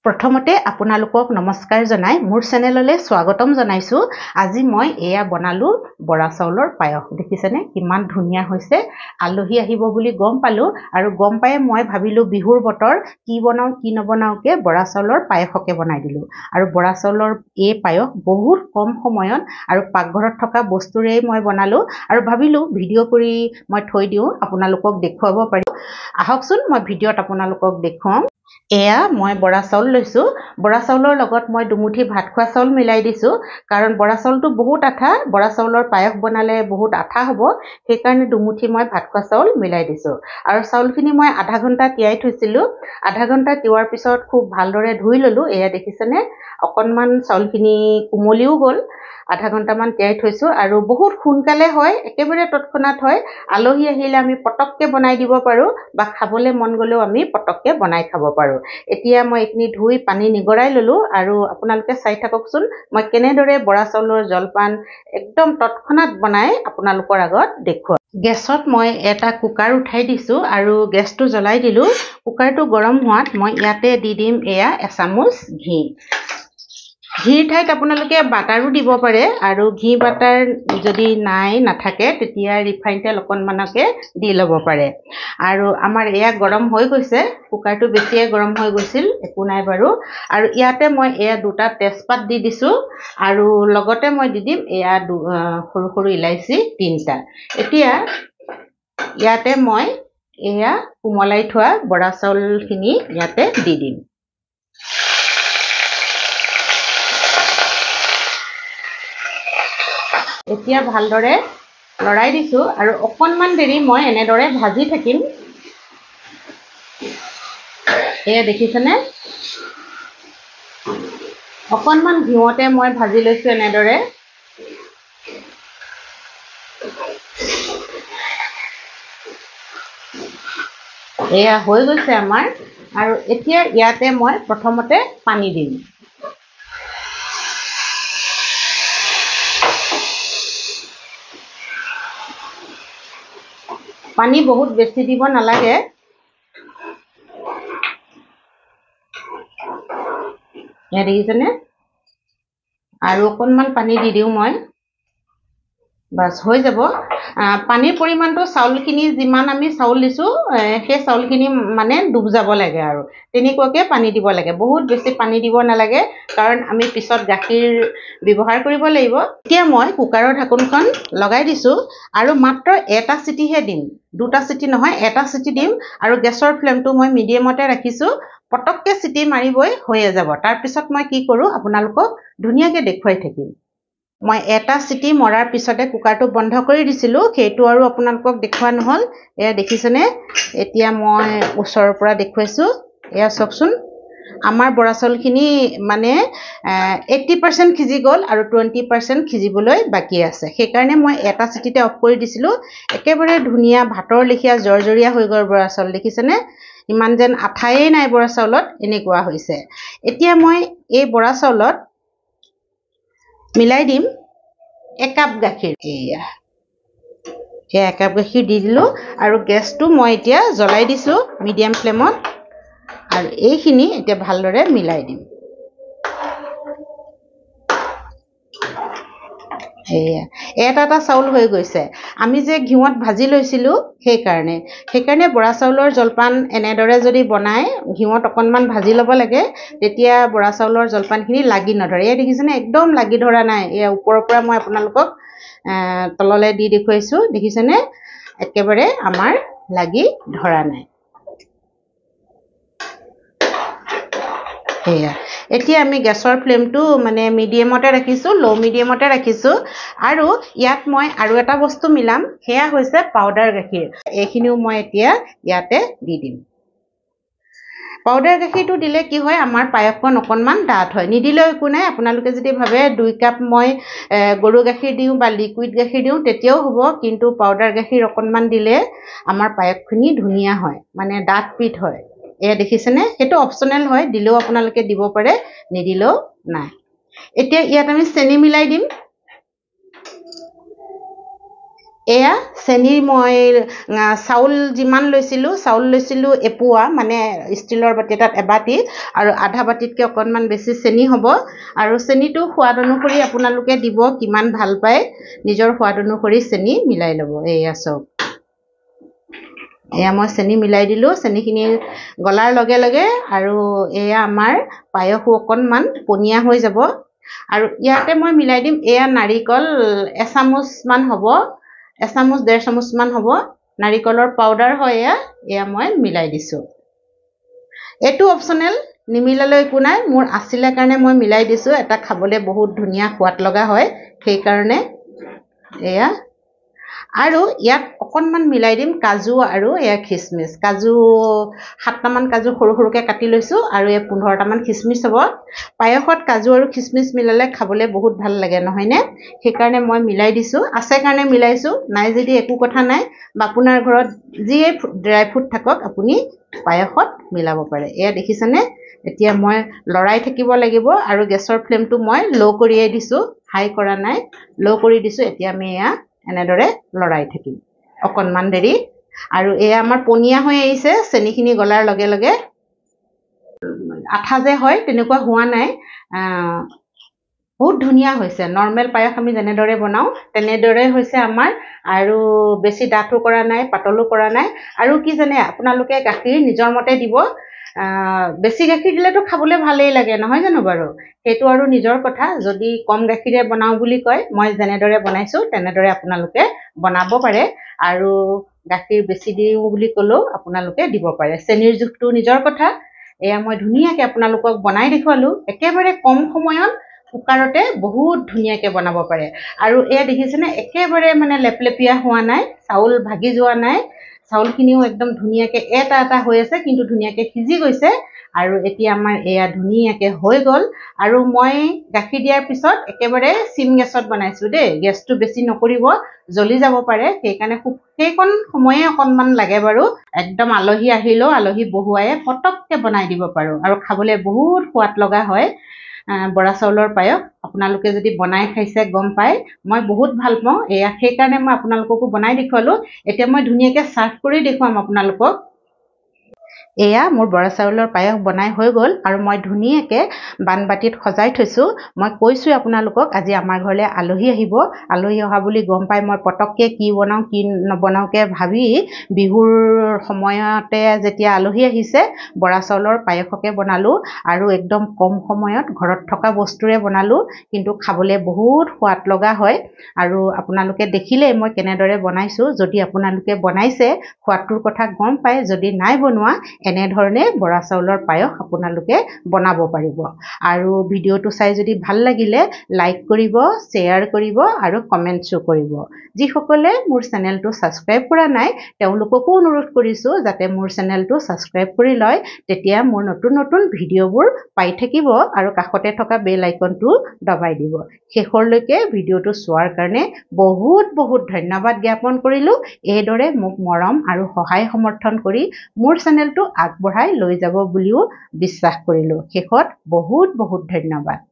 প্ৰথমতে আপোনালোকক নমস্কাৰ জনাই মোৰ চেনেললৈ স্বাগতম জনাইছো। আজি মই এয়া বনালো বৰা চাউলৰ পায়স। দেখিছেনে কিমান ধুনীয়া হৈছে। আলহী আহিব বুলি গম পালো আৰু গম পাই মই ভাবিলো বিহুৰ বতৰ কি বনাও কি নবনাওকে বৰা চাউলৰ পায়সকে বনাই দিলো। আৰু বৰা চাউলৰ এই পায়স বহুত কম সময়ত আৰু পাকঘৰত থকা বস্তুৰেই মই বনালো আৰু ভাবিলো ভিডিঅ' কৰি মই থৈ দিওঁ, আপোনালোকক দেখুৱাব পাৰিম। আহকচোন মই ভিডিঅ'ত আপোনালোকক দেখুৱাম। এয়া মই বৰা চাউল লৈছো। বৰা চাউলৰ লগত মই দুমুঠি ভাত খোৱা চাউল মিলাই দিছো, কাৰণ বৰা চাউলটো বহুত আঠা, বৰা চাউলৰ পায়স বনালে বহুত আঠা হ'ব, সেইকাৰণে দুমুঠি মই ভাত খোৱা চাউল মিলাই দিছো। আৰু চাউলখিনি মই আধা ঘণ্টা তিয়াই থৈছিলো। আধা ঘণ্টা তিওৱাৰ পিছত খুব ভালদৰে ধুই ললো। এয়া দেখিছেনে অকণমান চাউলখিনি কোমলিও গ'ল। আধা ঘণ্টামান তিয়াই থৈছো আৰু বহুত সোনকালে হয়, একেবাৰে তৎক্ষণাত হয়। আলহী আহিলে আমি পটককে বনাই দিব পাৰো বা খাবলৈ মন গ'লেও আমি পটককে বনাই খাব পাৰো। এতিয়া মই এইখিনি ধুই পানী নিগৰাই ললো আৰু আপোনালোকে চাই থাককচোন মই কেনেদৰে বৰা চাউলৰ জলপান একদম তৎক্ষণাত বনাই আপোনালোকৰ আগত দেখুৱাম। গেছত মই এটা কুকাৰ উঠাই দিছো আৰু গেছটো জ্বলাই দিলো। কুকাৰটো গৰম হোৱাত মই ইয়াতে দি দিম এয়া এচামুচ ঘি। ঘিৰ ঠাইত আপোনালোকে বাটাৰো দিব পাৰে, আৰু ঘি বাটাৰ যদি নাথাকে তেতিয়া ৰিফাইন তেল অকণমানকে দি ল'ব পাৰে। আৰু আমাৰ এয়া গৰম হৈ গৈছে, কুকাৰটো বেছিয়ে গৰম হৈ গৈছিল, একো নাই বাৰু। আৰু ইয়াতে মই এয়া দুটা তেজপাত দি দিছো আৰু লগতে মই দি দিম এয়া সৰু সৰু ইলাইচি 3টা। এতিয়া ইয়াতে মই এয়া কোমলাই থোৱা বৰা চাউলখিনি ইয়াতে দি দিম। এতিয়া ভালদৰে লৰাই দিছো আৰু অকণমান দেৰি মই এনেদৰে ভাজি থাকিম। এয়া দেখিছেনে অকণমান ঘিউতে মই ভাজি লৈছো এনেদৰে। এয়া হৈ গৈছে আমাৰ। আৰু এতিয়া ইয়াতে মই প্ৰথমতে পানী দিম। পানী বহুত বেছি দিব নালাগে। এয়া দেখিছেনে আৰু অকণমান পানী দি দিওঁ মই, বাছ হৈ যাব। পানীৰ পৰিমাণটো চাউলখিনি যিমান আমি চাউল দিছো সেই চাউলখিনি মানে ডুব যাব লাগে আৰু তেনেকুৱাকে পানী দিব লাগে। বহুত বেছি পানী দিব নালাগে, কাৰণ আমি পিছত গাখীৰ ব্যৱহাৰ কৰিব লাগিব। এতিয়া মই কুকাৰৰ ঢাকোনখন লগাই দিছো আৰু মাত্ৰ এটা চিটিহে দিম, 2টা চিটি নহয়, এটা চিটি দিম। আৰু গেছৰ ফ্লেমটো মই মিডিয়ামতে ৰাখিছো। পটককে চিটি মাৰিবই হৈয়ে যাব। তাৰপিছত মই কি কৰো আপোনালোকক ধুনীয়াকে দেখুৱাই থাকিম। মই এটা চিটি মৰাৰ পিছতে কুকাৰটো বন্ধ কৰি দিছিলো, সেইটো আৰু আপোনালোকক দেখুওৱা নহ'ল। এয়া দেখিছেনে এতিয়া মই ওচৰৰ পৰা দেখুৱাইছো। এয়া চাওকচোন আমাৰ বৰা চাউলখিনি মানে 80% সিজি গ'ল আৰু 20% সিজিবলৈ বাকী আছে। সেইকাৰণে মই এটা চিটিতে অফ কৰি দিছিলো। একেবাৰে ধুনীয়া ভাতৰ লেখীয়া জৰজৰীয়া হৈ গ'ল বৰা চাউল। দেখিছেনে ইমান যেন আঠায়েই নাই বৰা চাউলত, এনেকুৱা হৈছে। এতিয়া মই এই বৰা চাউলত মিলাই দিম একাপ গাখীৰ। এয়া একাপ গাখীৰ দি দিলো আৰু গেছটো মই এতিয়া জ্বলাই দিছো মিডিয়াম ফ্লেমত। আৰু এইখিনি এতিয়া ভালদৰে মিলাই দিম। এটা চাউল হৈ গৈছে। আমি যে ঘিউত ভাজি লৈছিলো সেইকাৰণে বৰা চাউলৰ জলপান এনেদৰে যদি বনাই ঘিউত অকণমান ভাজি ল'ব লাগে, তেতিয়া বৰা চাউলৰ জলপানখিনি লাগি নধৰে। এয়া দেখিছেনে একদম লাগি ধৰা নাই। এয়া ওপৰৰ পৰা মই আপোনালোকক তললৈ দি দেখুৱাইছো। দেখিছেনে একেবাৰে আমাৰ লাগি ধৰা নাই। সেয়া এতিয়া আমি গেছৰ ফ্লেমটো মানে মিডিয়ামতে ৰাখিছো, ল' মিডিয়ামতে ৰাখিছো। আৰু ইয়াত মই আৰু এটা বস্তু মিলাম, সেয়া হৈছে পাউডাৰ গাখীৰ। এইখিনিও মই এতিয়া ইয়াতে দি দিম। পাউডাৰ গাখীৰটো দিলে কি হয়, আমাৰ পায়সকণ অকণমান ডাঠ হয়। নিদিলেও একো নাই, আপোনালোকে যদি ভাবে 2 কাপ মই গৰু গাখীৰ দিওঁ বা লিকুইড গাখীৰ দিওঁ তেতিয়াও হ'ব, কিন্তু পাউডাৰ গাখীৰ অকণমান দিলে আমাৰ পায়সখিনি ধুনীয়া হয়, মানে ডাঠ পিঠ হয়। এয়া দেখিছেনে সেইটো অপচনেল হয়, দিলেও আপোনালোকে দিব পাৰে, নিদিলেও নাই। এতিয়া ইয়াত আমি চেনি মিলাই দিম। এয়া চেনি মই চাউল যিমান লৈছিলোঁ এপোৱা মানে ষ্টিলৰ বাতি এটাত এবাতি আৰু আধা বাতিতকৈ অকণমান বেছি চেনি হ'ব আৰু চেনিটো সোৱাদ অনুসৰি আপোনালোকে দিব কিমান ভাল পায় নিজৰ সোৱাদ অনুসৰি চেনি মিলাই ল'ব এয়া চাওক এয়া মই চেনি মিলাই দিলোঁ চেনিখিনি গলাৰ লগে লগে আৰু এয়া আমাৰ পায়সো অকণমান পনীয়া হৈ যাব আৰু ইয়াতে মই মিলাই দিম এয়া নাৰিকল এচামুচমান হ'ব এচামুচ 1.5 চামুচমান হ'ব নাৰিকলৰ পাউডাৰ হয় এয়া মই মিলাই দিছোঁ এইটো অপচনেল নিমিলালে একো নাই মোৰ আছিলে কাৰণে মই মিলাই দিছোঁ এটা খাবলৈ বহুত ধুনীয়া সোৱাদ লগা হয় সেইকাৰণে এয়া আৰু ইয়াত অকণমান মিলাই দিম কাজু আৰু এয়া খিচমিচ কাজু 7টামান কাজু সৰু সৰুকৈ কাটি লৈছোঁ আৰু এই 15টামান খিচমিচ হ'ব পায়সত কাজু আৰু খিচমিচ মিলালে খাবলৈ বহুত ভাল লাগে নহয়নে সেইকাৰণে মই মিলাই দিছোঁ আছে কাৰণে মিলাইছোঁ নাই যদি একো কথা নাই বা আপোনাৰ ঘৰত যিয়ে ড্ৰাই ফ্ৰুট থাকক আপুনি পায়সত মিলাব পাৰে এয়া দেখিছেনে এতিয়া মই লৰাই থাকিব লাগিব আৰু গেছৰ ফ্লেমটো মই ল' কৰিয়ে দিছোঁ হাই কৰা নাই ল' কৰি দিছোঁ এতিয়া আমি এয়া এনেদৰে লৰাই থাকিম অকণমান দেৰি আৰু এয়া আমাৰ পনীয়া হৈ আহিছে চেনিখিনি গলাৰ লগে লগে আঠা যে হয় তেনেকুৱা হোৱা নাই বহুত ধুনীয়া হৈছে নৰ্মেল পায়স আমি যেনেদৰে বনাওঁ তেনেদৰে হৈছে আমাৰ আৰু বেছি ডাঠো কৰা নাই পাতলো কৰা নাই আৰু কি জানে আপোনালোকে গাখীৰ নিজৰ মতে দিব বেছি গাখীৰ দিলেতো খাবলৈ ভালেই লাগে নহয় জানো বাৰু সেইটো আৰু নিজৰ কথা যদি কম গাখীৰে বনাওঁ বুলি কয় মই যেনেদৰে বনাইছোঁ তেনেদৰে আপোনালোকে বনাব পাৰে আৰু গাখীৰ বেছি দিওঁ বুলি ক'লেও আপোনালোকে দিব পাৰে চেনিৰ জোখটো নিজৰ কথা এয়া মই ধুনীয়াকৈ আপোনালোকক বনাই দেখুৱালোঁ একেবাৰে কম সময়ত কুকাৰতে বহুত ধুনীয়াকৈ বনাব পাৰে আৰু এয়া দেখিছেনে একেবাৰে মানে লেপলেপীয়া হোৱা নাই চাউল ভাগি যোৱা নাই চাউলখিনিও একদম ধুনীয়াকৈ এটা এটা হৈ আছে কিন্তু ধুনীয়াকৈ সিজি গৈছে আৰু এতিয়া আমাৰ এয়া ধুনীয়াকৈ হৈ গ'ল আৰু মই গাখীৰ দিয়াৰ পিছত একেবাৰে চিম গেছত বনাইছোঁ দেই গেছটো বেছি নকৰিব জ্বলি যাব পাৰে সেইকাৰণে সেইকণ সময়ে অকণমান লাগে বাৰু একদম আলহী আহিলেও আলহী বহুৱাই পটককৈ বনাই দিব পাৰোঁ আৰু খাবলৈ বহুত সোৱাদ লগা হয় বৰা চাউলৰ পায়স আপোনালোকে যদি বনাই খাইছে গম পায় মই বহুত ভাল পাওঁ এয়া সেইকাৰণে মই আপোনালোককো বনাই দেখুৱালোঁ এতিয়া মই ধুনীয়াকৈ চাৰ্ভ কৰি দেখুৱাম আপোনালোকক এয়া মোৰ বৰা চাউলৰ পায়স বনাই হৈ গ'ল আৰু মই ধুনীয়াকৈ বানবাটিত সজাই থৈছোঁ মই কৈছোঁ আপোনালোকক আজি আমাৰ ঘৰলৈ আলহী আহিব আলহী অহা বুলি গম পাই মই পটককৈ কি বনাওঁ কি নবনাওঁকৈ ভাবি বিহুৰ সময়তে যেতিয়া আলহী আহিছে বৰা চাউলৰ পায়সকে বনালোঁ আৰু একদম কম সময়ত ঘৰত থকা বস্তুৰে বনালোঁ কিন্তু খাবলৈ বহুত সোৱাদ লগা হয় আৰু আপোনালোকে দেখিলেই মই কেনেদৰে বনাইছোঁ যদি আপোনালোকে বনাইছে সোৱাদটোৰ কথা গম পায় যদি নাই বনোৱা এনেধৰণে বৰা চাউলৰ পায়স আপোনালোকে বনাব পাৰিব আৰু ভিডিঅ'টো চাই যদি ভাল লাগিলে লাইক কৰিব শ্বেয়াৰ কৰিব আৰু কমেণ্টছো কৰিব যিসকলে মোৰ চেনেলটো ছাবস্ক্ৰাইব কৰা নাই তেওঁলোককো অনুৰোধ কৰিছোঁ যাতে মোৰ চেনেলটো ছাবস্ক্ৰাইব কৰি লয় তেতিয়া মোৰ নতুন নতুন ভিডিঅ'বোৰ পাই থাকিব আৰু কাষতে থকা বেল আইকনটো দবাই দিব শেষৰলৈকে ভিডিঅ'টো চোৱাৰ কাৰণে বহুত বহুত ধন্যবাদ জ্ঞাপন কৰিলোঁ এইদৰে মোক মৰম আৰু সহায় সমৰ্থন কৰি মোৰ চেনেলটো আগবঢ়াই লৈ যাব বুলিও বিশ্বাস কৰিলোঁ শেষত বহুত বহুত ধন্যবাদ